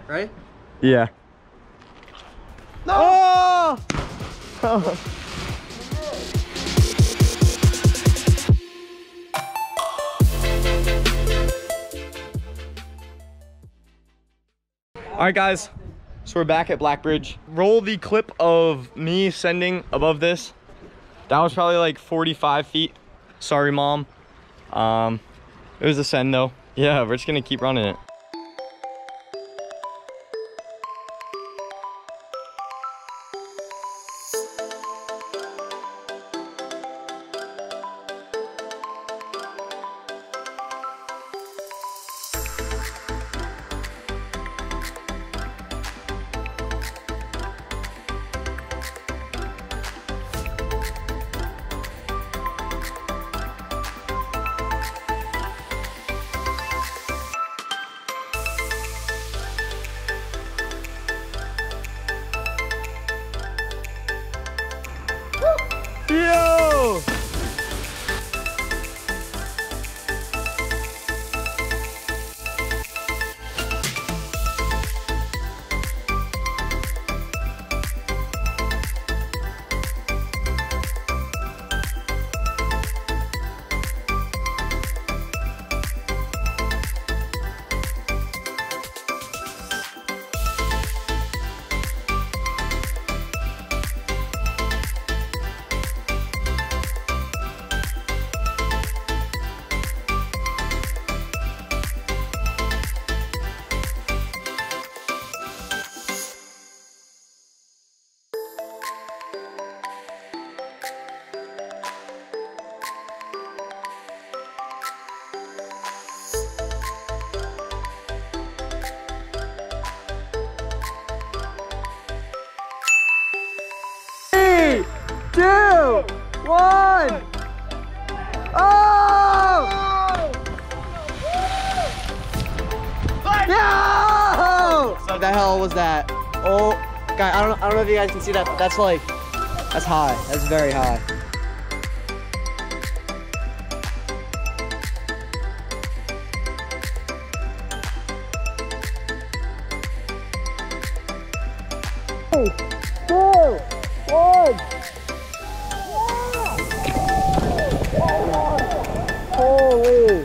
Right? Yeah. No! Oh! All right, guys. So we're back at Blackbridge. Roll the clip of me sending above this. That was probably like 45 feet. Sorry, Mom. It was a send though. Yeah, we're just gonna keep running it. Yo! Two, one. Oh! No! What the hell was that? Oh, guy, I don't know if you guys can see that, but that's high. That's very high. Three, two, one. Holy.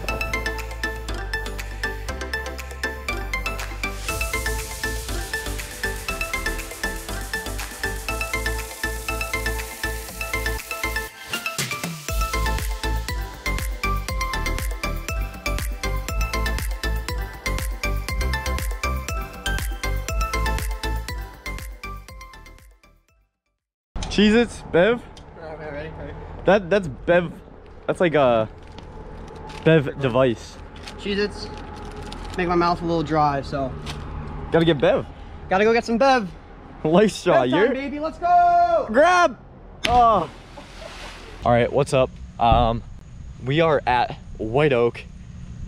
Cheez-Its, Bev? Ready? That's Bev. That's like a Bev device. Cheez-Its make my mouth a little dry, so Gotta get Bev. gotta go get some Bev. Life straw, Bev time, you're baby, let's go! grab. Oh. All right, what's up? We are at White Oak,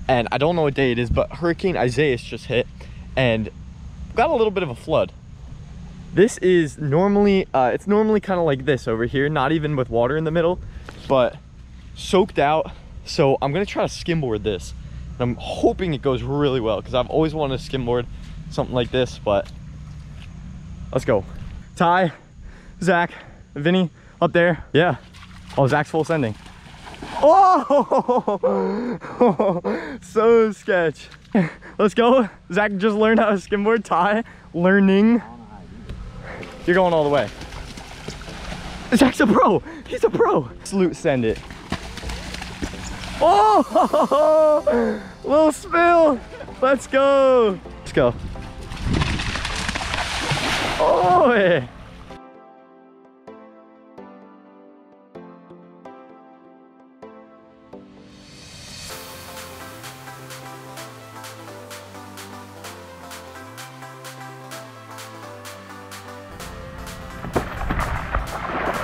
and I don't know what day it is, but Hurricane Isaias just hit, and got a little bit of a flood. This is normally, it's normally kind of like this over here, not even with water in the middle, but soaked out. So I'm gonna try to skimboard this. And I'm hoping it goes really well because I've always wanted to skimboard something like this, but let's go. Ty, Zach, Vinny up there. Yeah. Oh, Zach's full sending. Oh, so sketch. Let's go. Zach just learned how to skimboard. Ty, learning. You're going all the way. Zach's a pro. He's a pro. Salute, send it. Oh, little spill. Let's go. Let's go. Oh, yeah.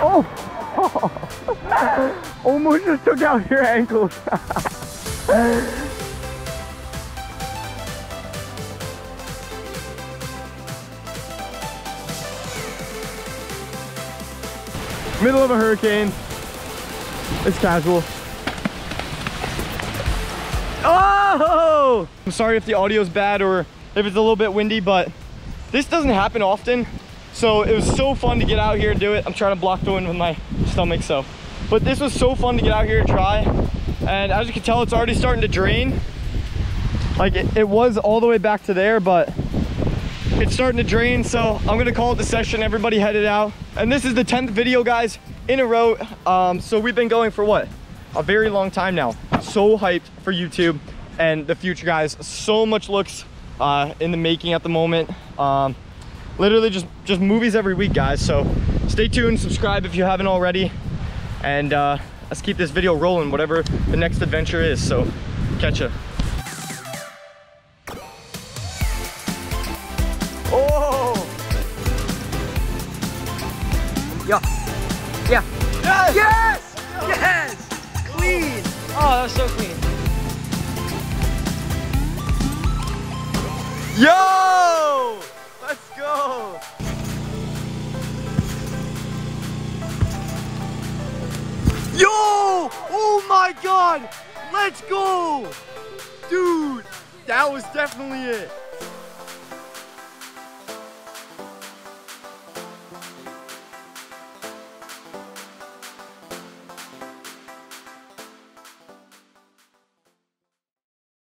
Oh, almost just took out your ankles. Middle of a hurricane. It's casual. Oh! I'm sorry if the audio's bad or if it's a little bit windy, but this doesn't happen often. So it was so fun to get out here and do it. I'm trying to block the wind with my stomach, so. But this was so fun to get out here and try. And as you can tell, it's already starting to drain. Like it was all the way back to there, but it's starting to drain. So I'm gonna call it the session. Everybody headed out. And this is the 10th video, guys, in a row. So we've been going for what? A very long time now. So hyped for YouTube and the future, guys. So much looks in the making at the moment. Literally just movies every week, guys. So stay tuned, subscribe if you haven't already, and let's keep this video rolling, whatever the next adventure is. So catch ya. Oh Yeah. Yeah. yes, Yes! Yes! Clean! Oh, that was so clean. yo, let's go. Yo, oh my god, let's go, dude. That was definitely it.